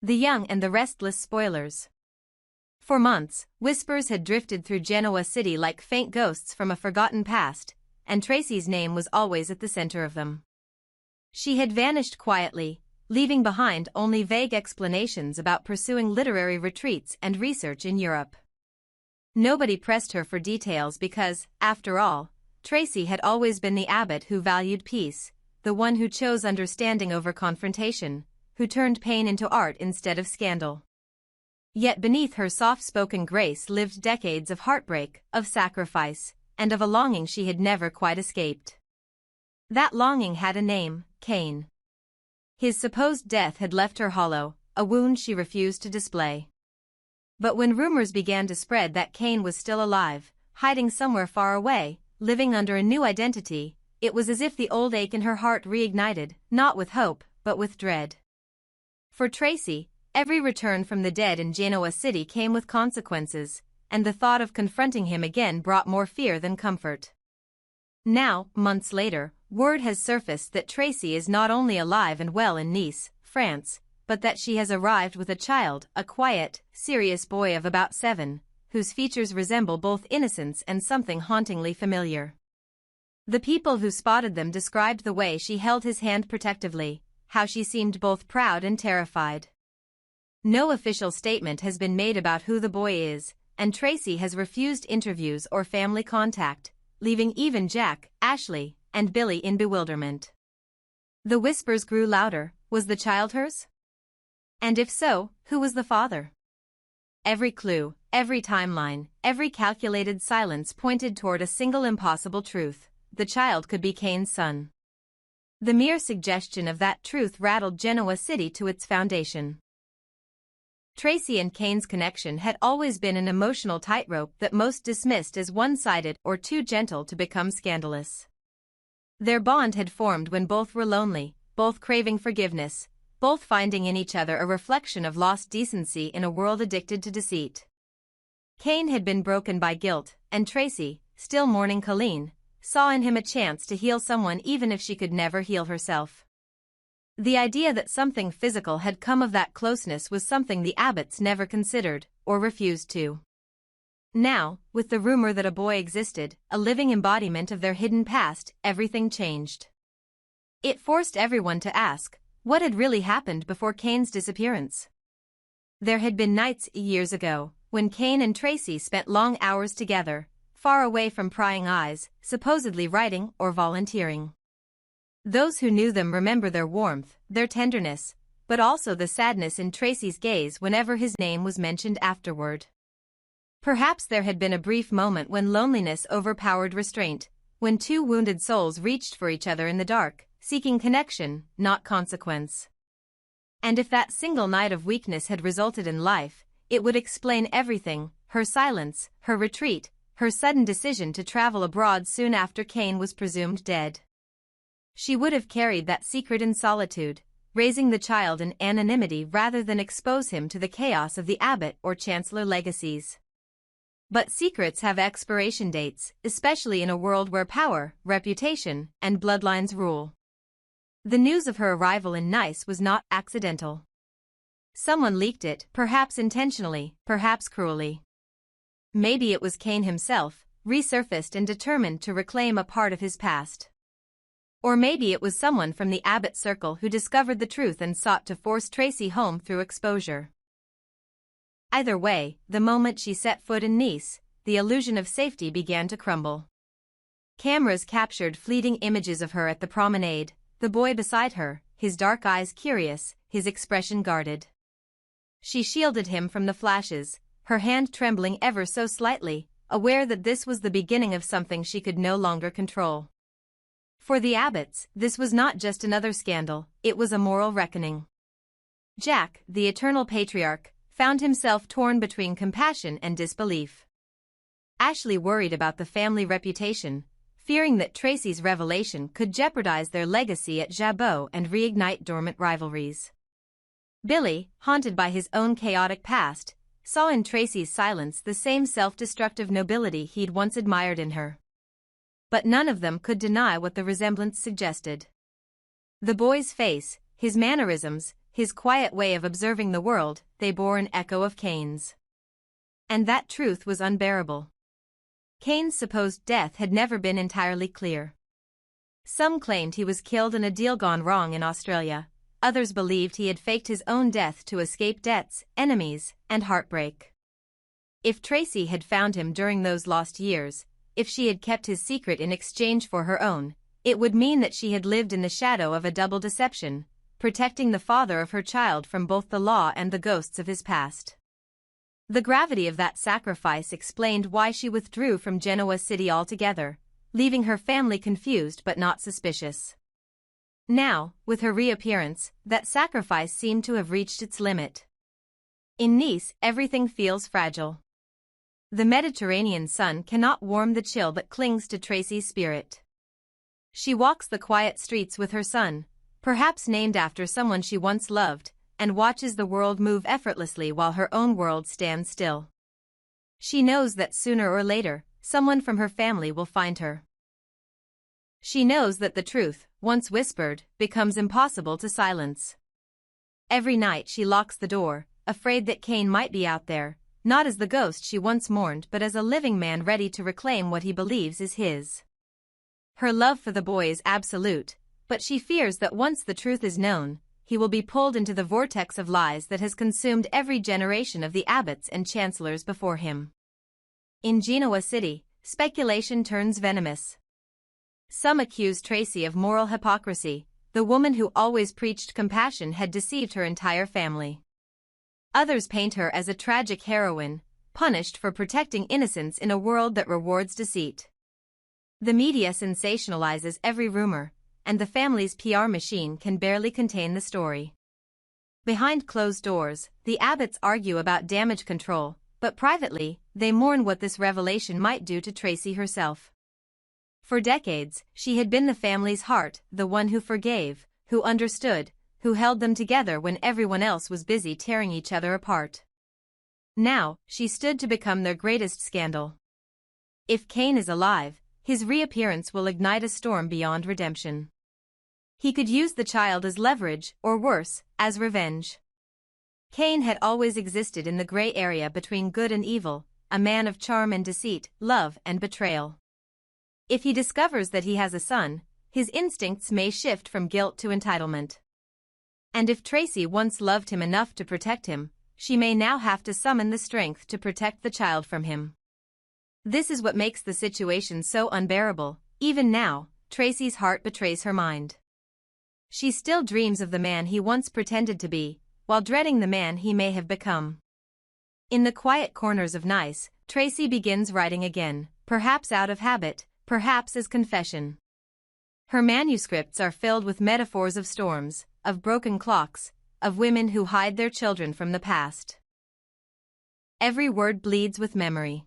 The Young and the Restless spoilers. For months, whispers had drifted through Genoa City like faint ghosts from a forgotten past, and Traci's name was always at the center of them. She had vanished quietly, leaving behind only vague explanations about pursuing literary retreats and research in Europe. Nobody pressed her for details because, after all, Traci had always been the abbot who valued peace, the one who chose understanding over confrontation, who turned pain into art instead of scandal. Yet beneath her soft-spoken grace lived decades of heartbreak, of sacrifice, and of a longing she had never quite escaped. That longing had a name, Cane. His supposed death had left her hollow, a wound she refused to display. But when rumors began to spread that Cane was still alive, hiding somewhere far away, living under a new identity, it was as if the old ache in her heart reignited, not with hope, but with dread. For Traci, every return from the dead in Genoa City came with consequences, and the thought of confronting him again brought more fear than comfort. Now, months later, word has surfaced that Traci is not only alive and well in Nice, France, but that she has arrived with a child, a quiet, serious boy of about 7, whose features resemble both innocence and something hauntingly familiar. The people who spotted them described the way she held his hand protectively, how she seemed both proud and terrified. No official statement has been made about who the boy is, and Traci has refused interviews or family contact, leaving even Jack, Ashley, and Billy in bewilderment. The whispers grew louder. Was the child hers? And if so, who was the father? Every clue, every timeline, every calculated silence pointed toward a single impossible truth: the child could be Cane's son. The mere suggestion of that truth rattled Genoa City to its foundation. Traci and Cane's connection had always been an emotional tightrope that most dismissed as one-sided or too gentle to become scandalous. Their bond had formed when both were lonely, both craving forgiveness, both finding in each other a reflection of lost decency in a world addicted to deceit. Cane had been broken by guilt, and Traci, still mourning Colleen, saw in him a chance to heal someone even if she could never heal herself. The idea that something physical had come of that closeness was something the abbots never considered, or refused to. Now, with the rumor that a boy existed, a living embodiment of their hidden past, everything changed. It forced everyone to ask, what had really happened before Cane's disappearance? There had been nights years ago, when Cane and Traci spent long hours together, far away from prying eyes, supposedly writing or volunteering. Those who knew them remember their warmth, their tenderness, but also the sadness in Traci's gaze whenever his name was mentioned afterward. Perhaps there had been a brief moment when loneliness overpowered restraint, when two wounded souls reached for each other in the dark, seeking connection, not consequence. And if that single night of weakness had resulted in life, it would explain everything: her silence, her retreat, her sudden decision to travel abroad soon after Cane was presumed dead. She would have carried that secret in solitude, raising the child in anonymity rather than expose him to the chaos of the abbot or chancellor legacies. But secrets have expiration dates, especially in a world where power, reputation, and bloodlines rule. The news of her arrival in Nice was not accidental. Someone leaked it, perhaps intentionally, perhaps cruelly. Maybe it was Cane himself, resurfaced and determined to reclaim a part of his past. Or maybe it was someone from the abbot circle who discovered the truth and sought to force Traci home through exposure. Either way, the moment she set foot in Nice, the illusion of safety began to crumble. Cameras captured fleeting images of her at the promenade, the boy beside her, his dark eyes curious, his expression guarded. She shielded him from the flashes, her hand trembling ever so slightly, aware that this was the beginning of something she could no longer control. For the abbots, this was not just another scandal, it was a moral reckoning. Jack, the eternal patriarch, found himself torn between compassion and disbelief. Ashley worried about the family reputation, fearing that Traci's revelation could jeopardize their legacy at Jabot and reignite dormant rivalries. Billy, haunted by his own chaotic past, saw in Traci's silence the same self-destructive nobility he'd once admired in her. But none of them could deny what the resemblance suggested. The boy's face, his mannerisms, his quiet way of observing the world, they bore an echo of Cane's. And that truth was unbearable. Cane's supposed death had never been entirely clear. Some claimed he was killed in a deal gone wrong in Australia, others believed he had faked his own death to escape debts, enemies, and heartbreak. If Traci had found him during those lost years, if she had kept his secret in exchange for her own, it would mean that she had lived in the shadow of a double deception, protecting the father of her child from both the law and the ghosts of his past. The gravity of that sacrifice explained why she withdrew from Genoa City altogether, leaving her family confused but not suspicious. Now, with her reappearance, that sacrifice seemed to have reached its limit. In Nice, everything feels fragile. The Mediterranean sun cannot warm the chill that clings to Traci's spirit. She walks the quiet streets with her son, perhaps named after someone she once loved, and watches the world move effortlessly while her own world stands still. She knows that sooner or later, someone from her family will find her. She knows that the truth, once whispered, becomes impossible to silence. Every night she locks the door, afraid that Cane might be out there, not as the ghost she once mourned but as a living man ready to reclaim what he believes is his. Her love for the boy is absolute, but she fears that once the truth is known, he will be pulled into the vortex of lies that has consumed every generation of the abbots and chancellors before him. In Genoa City, speculation turns venomous. Some accuse Traci of moral hypocrisy. The woman who always preached compassion had deceived her entire family. Others paint her as a tragic heroine, punished for protecting innocence in a world that rewards deceit. The media sensationalizes every rumor, and the family's PR machine can barely contain the story. Behind closed doors, the abbots argue about damage control, but privately, they mourn what this revelation might do to Traci herself. For decades, she had been the family's heart, the one who forgave, who understood, who held them together when everyone else was busy tearing each other apart. Now, she stood to become their greatest scandal. If Cane is alive, his reappearance will ignite a storm beyond redemption. He could use the child as leverage, or worse, as revenge. Cane had always existed in the gray area between good and evil, a man of charm and deceit, love and betrayal. If he discovers that he has a son, his instincts may shift from guilt to entitlement. And if Traci once loved him enough to protect him, she may now have to summon the strength to protect the child from him. This is what makes the situation so unbearable. Even now, Traci's heart betrays her mind. She still dreams of the man he once pretended to be, while dreading the man he may have become. In the quiet corners of Nice, Traci begins writing again, perhaps out of habit, perhaps as confession. Her manuscripts are filled with metaphors of storms, of broken clocks, of women who hide their children from the past. Every word bleeds with memory.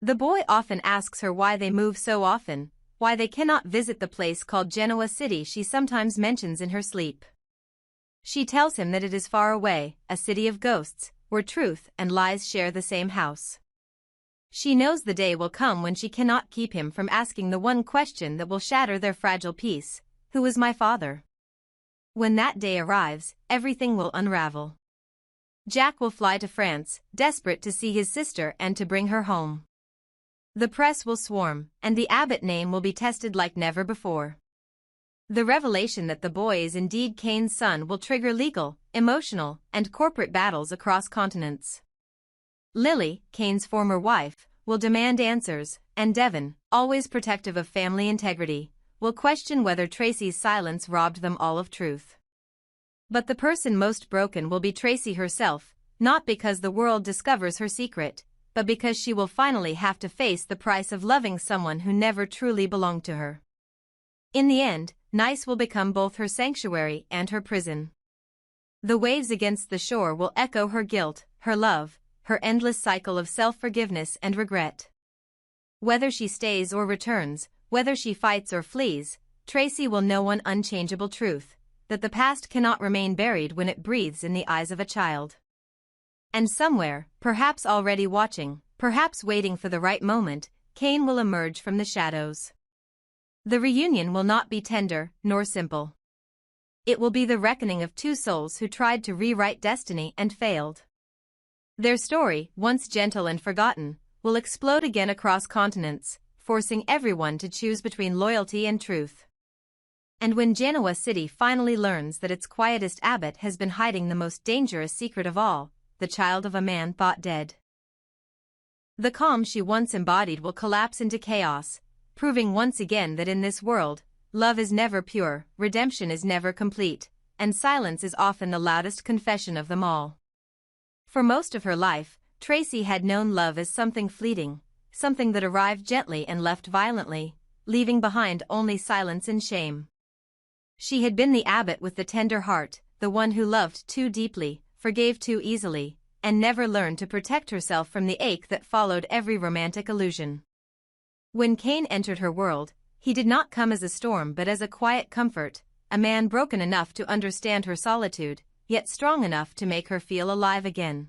The boy often asks her why they move so often, why they cannot visit the place called Genoa City she sometimes mentions in her sleep. She tells him that it is far away, a city of ghosts, where truth and lies share the same house. She knows the day will come when she cannot keep him from asking the one question that will shatter their fragile peace: who is my father? When that day arrives, everything will unravel. Jack will fly to France, desperate to see his sister and to bring her home. The press will swarm, and the abbot name will be tested like never before. The revelation that the boy is indeed Cane's son will trigger legal, emotional, and corporate battles across continents. Lily, Cane's former wife, will demand answers, and Devon, always protective of family integrity, will question whether Traci's silence robbed them all of truth. But the person most broken will be Traci herself, not because the world discovers her secret, but because she will finally have to face the price of loving someone who never truly belonged to her. In the end, Nice will become both her sanctuary and her prison. The waves against the shore will echo her guilt, her love, her endless cycle of self-forgiveness and regret. Whether she stays or returns, whether she fights or flees, Traci will know one unchangeable truth: that the past cannot remain buried when it breathes in the eyes of a child. And somewhere, perhaps already watching, perhaps waiting for the right moment, Cane will emerge from the shadows. The reunion will not be tender, nor simple. It will be the reckoning of two souls who tried to rewrite destiny and failed. Their story, once gentle and forgotten, will explode again across continents, forcing everyone to choose between loyalty and truth. And when Genoa City finally learns that its quietest abbot has been hiding the most dangerous secret of all, the child of a man thought dead, the calm she once embodied will collapse into chaos, proving once again that in this world, love is never pure, redemption is never complete, and silence is often the loudest confession of them all. For most of her life, Traci had known love as something fleeting, something that arrived gently and left violently, leaving behind only silence and shame. She had been the abbot with the tender heart, the one who loved too deeply, forgave too easily, and never learned to protect herself from the ache that followed every romantic illusion. When Cane entered her world, he did not come as a storm but as a quiet comfort, a man broken enough to understand her solitude, yet strong enough to make her feel alive again.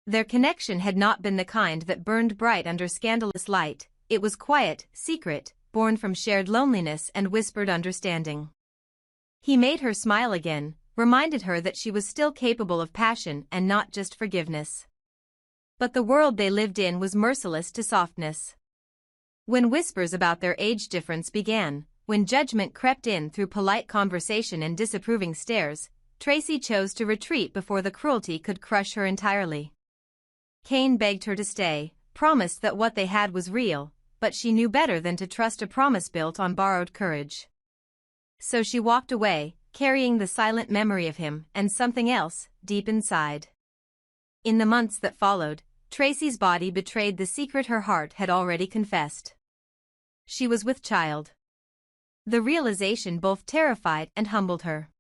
Their connection had not been the kind that burned bright under scandalous light, it was quiet, secret, born from shared loneliness and whispered understanding. He made her smile again, reminded her that she was still capable of passion and not just forgiveness. But the world they lived in was merciless to softness. When whispers about their age difference began, when judgment crept in through polite conversation and disapproving stares, Traci chose to retreat before the cruelty could crush her entirely. Cane begged her to stay, promised that what they had was real, but she knew better than to trust a promise built on borrowed courage. So she walked away, carrying the silent memory of him and something else, deep inside. In the months that followed, Traci's body betrayed the secret her heart had already confessed. She was with child. The realization both terrified and humbled her.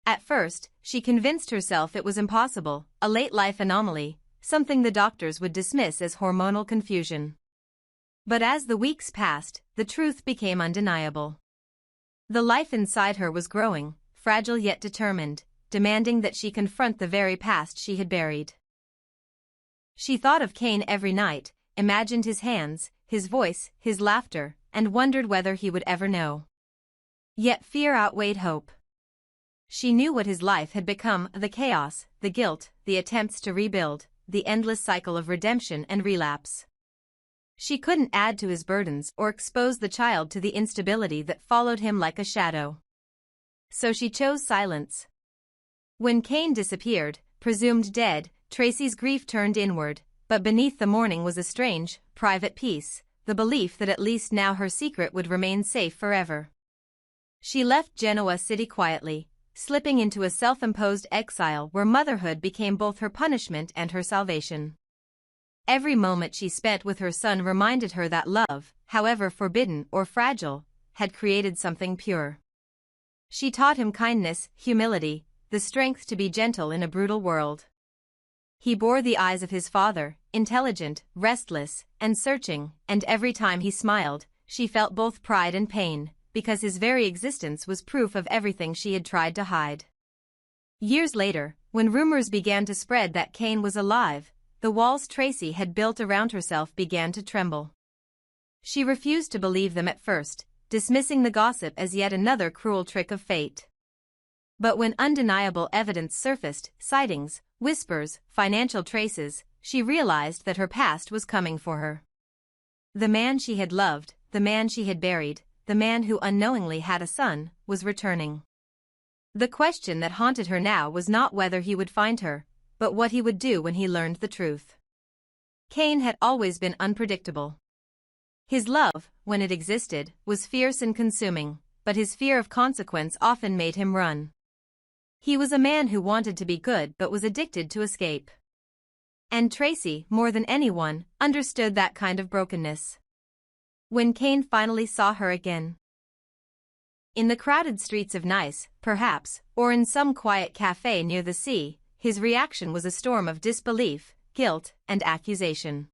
At first, she convinced herself it was impossible, a late-life anomaly, something the doctors would dismiss as hormonal confusion. But as the weeks passed, the truth became undeniable. The life inside her was growing, fragile yet determined, demanding that she confront the very past she had buried. She thought of Cane every night, imagined his hands, his voice, his laughter, and wondered whether he would ever know. Yet fear outweighed hope. She knew what his life had become, the chaos, the guilt, the attempts to rebuild, the endless cycle of redemption and relapse. She couldn't add to his burdens or expose the child to the instability that followed him like a shadow. So she chose silence. When Cane disappeared, presumed dead, Traci's grief turned inward, but beneath the mourning was a strange, private peace, the belief that at least now her secret would remain safe forever. She left Genoa City quietly, slipping into a self-imposed exile where motherhood became both her punishment and her salvation. Every moment she spent with her son reminded her that love, however forbidden or fragile, had created something pure. She taught him kindness, humility, the strength to be gentle in a brutal world. He bore the eyes of his father, intelligent, restless, and searching, and every time he smiled, she felt both pride and pain, because his very existence was proof of everything she had tried to hide. Years later, when rumors began to spread that Cane was alive, the walls Traci had built around herself began to tremble. She refused to believe them at first, dismissing the gossip as yet another cruel trick of fate. But when undeniable evidence surfaced, sightings, whispers, financial traces, she realized that her past was coming for her. The man she had loved, the man she had buried, the man who unknowingly had a son, was returning. The question that haunted her now was not whether he would find her, but what he would do when he learned the truth. Cane had always been unpredictable. His love, when it existed, was fierce and consuming, but his fear of consequence often made him run. He was a man who wanted to be good but was addicted to escape. And Traci, more than anyone, understood that kind of brokenness. When Cane finally saw her again, in the crowded streets of Nice, perhaps, or in some quiet cafe near the sea, his reaction was a storm of disbelief, guilt, and accusation.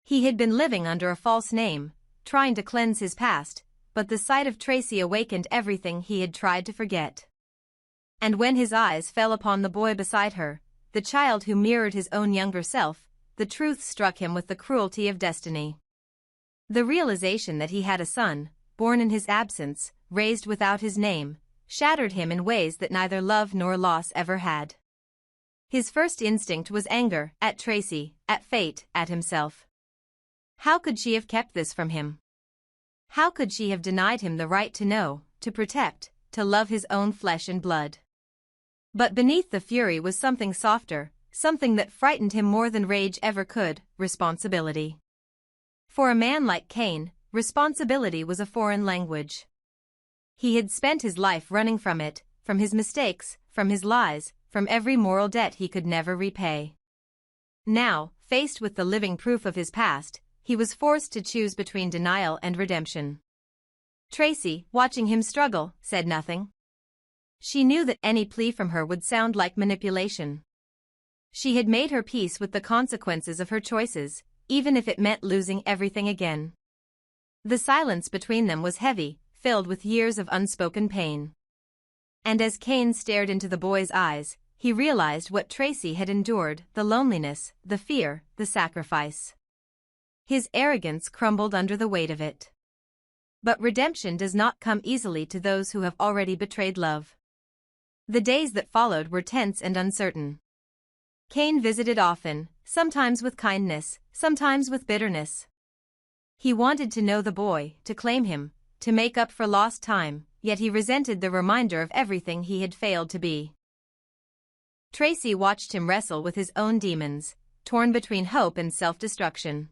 He had been living under a false name, trying to cleanse his past, but the sight of Traci awakened everything he had tried to forget. And when his eyes fell upon the boy beside her, the child who mirrored his own younger self, the truth struck him with the cruelty of destiny. The realization that he had a son, born in his absence, raised without his name, shattered him in ways that neither love nor loss ever had. His first instinct was anger, at Traci, at fate, at himself. How could she have kept this from him? How could she have denied him the right to know, to protect, to love his own flesh and blood? But beneath the fury was something softer, something that frightened him more than rage ever could: responsibility. For a man like Cane, responsibility was a foreign language. He had spent his life running from it, from his mistakes, from his lies, from every moral debt he could never repay. Now, faced with the living proof of his past, he was forced to choose between denial and redemption. Traci, watching him struggle, said nothing. She knew that any plea from her would sound like manipulation. She had made her peace with the consequences of her choices, even if it meant losing everything again. The silence between them was heavy, filled with years of unspoken pain. And as Cane stared into the boy's eyes, he realized what Traci had endured: the loneliness, the fear, the sacrifice. His arrogance crumbled under the weight of it. But redemption does not come easily to those who have already betrayed love. The days that followed were tense and uncertain. Cane visited often, sometimes with kindness, sometimes with bitterness. He wanted to know the boy, to claim him, to make up for lost time, yet he resented the reminder of everything he had failed to be. Traci watched him wrestle with his own demons, torn between hope and self-destruction.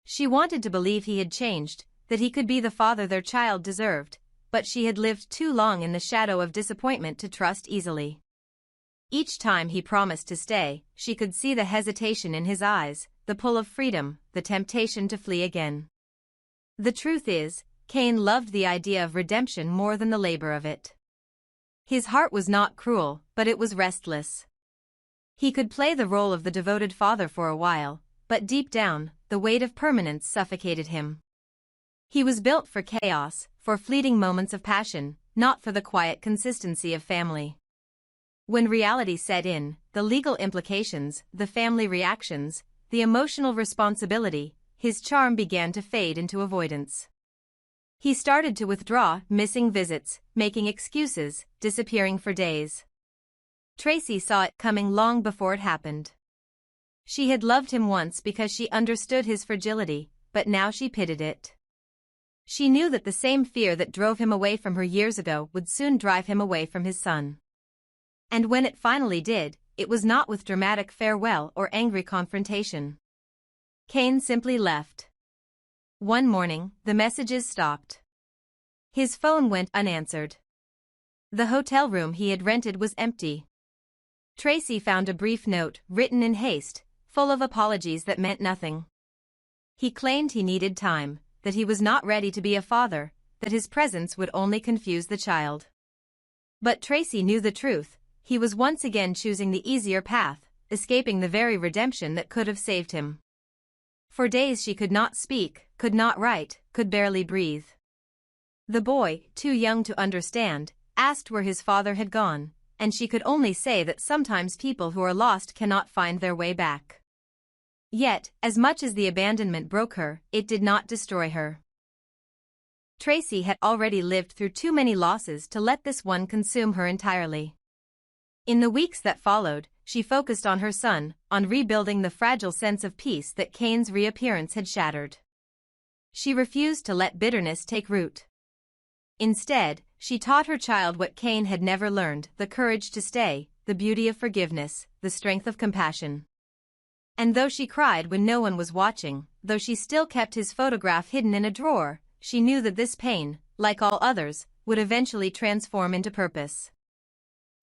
She wanted to believe he had changed, that he could be the father their child deserved, but she had lived too long in the shadow of disappointment to trust easily. Each time he promised to stay, she could see the hesitation in his eyes, the pull of freedom, the temptation to flee again. The truth is, Cane loved the idea of redemption more than the labor of it. His heart was not cruel, but it was restless. He could play the role of the devoted father for a while, but deep down, the weight of permanence suffocated him. He was built for chaos, for fleeting moments of passion, not for the quiet consistency of family. When reality set in, the legal implications, the family reactions, the emotional responsibility, his charm began to fade into avoidance. He started to withdraw, missing visits, making excuses, disappearing for days. Traci saw it coming long before it happened. She had loved him once because she understood his fragility, but now she pitied it. She knew that the same fear that drove him away from her years ago would soon drive him away from his son. And when it finally did, it was not with dramatic farewell or angry confrontation. Cane simply left. One morning, the messages stopped. His phone went unanswered. The hotel room he had rented was empty. Traci found a brief note, written in haste, full of apologies that meant nothing. He claimed he needed time, that he was not ready to be a father, that his presence would only confuse the child. But Traci knew the truth: he was once again choosing the easier path, escaping the very redemption that could have saved him. For days she could not speak, could not write, could barely breathe. The boy, too young to understand, asked where his father had gone, and she could only say that sometimes people who are lost cannot find their way back. Yet, as much as the abandonment broke her, it did not destroy her. Traci had already lived through too many losses to let this one consume her entirely. In the weeks that followed, she focused on her son, on rebuilding the fragile sense of peace that Cane's reappearance had shattered. She refused to let bitterness take root. Instead, she taught her child what Cane had never learned: the courage to stay, the beauty of forgiveness, the strength of compassion. And though she cried when no one was watching, though she still kept his photograph hidden in a drawer, she knew that this pain, like all others, would eventually transform into purpose.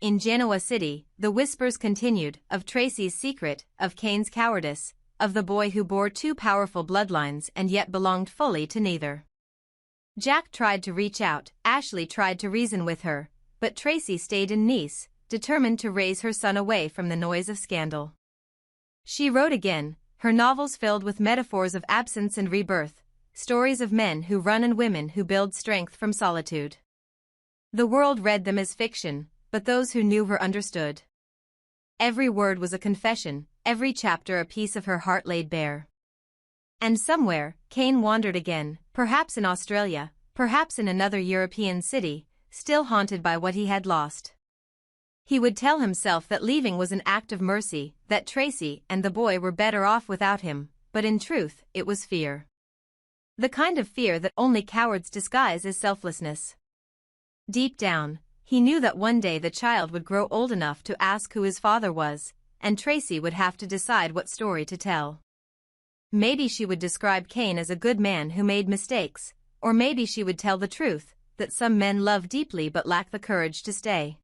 In Genoa City, the whispers continued, of Traci's secret, of Cane's cowardice, of the boy who bore two powerful bloodlines and yet belonged fully to neither. Jack tried to reach out, Ashley tried to reason with her, but Traci stayed in Nice, determined to raise her son away from the noise of scandal. She wrote again, her novels filled with metaphors of absence and rebirth, stories of men who run and women who build strength from solitude. The world read them as fiction, but those who knew her understood. Every word was a confession, every chapter a piece of her heart laid bare. And somewhere, Cane wandered again, perhaps in Australia, perhaps in another European city, still haunted by what he had lost. He would tell himself that leaving was an act of mercy, that Traci and the boy were better off without him, but in truth, it was fear. The kind of fear that only cowards disguise as selflessness. Deep down, he knew that one day the child would grow old enough to ask who his father was, and Traci would have to decide what story to tell. Maybe she would describe Cane as a good man who made mistakes, or maybe she would tell the truth, that some men love deeply but lack the courage to stay.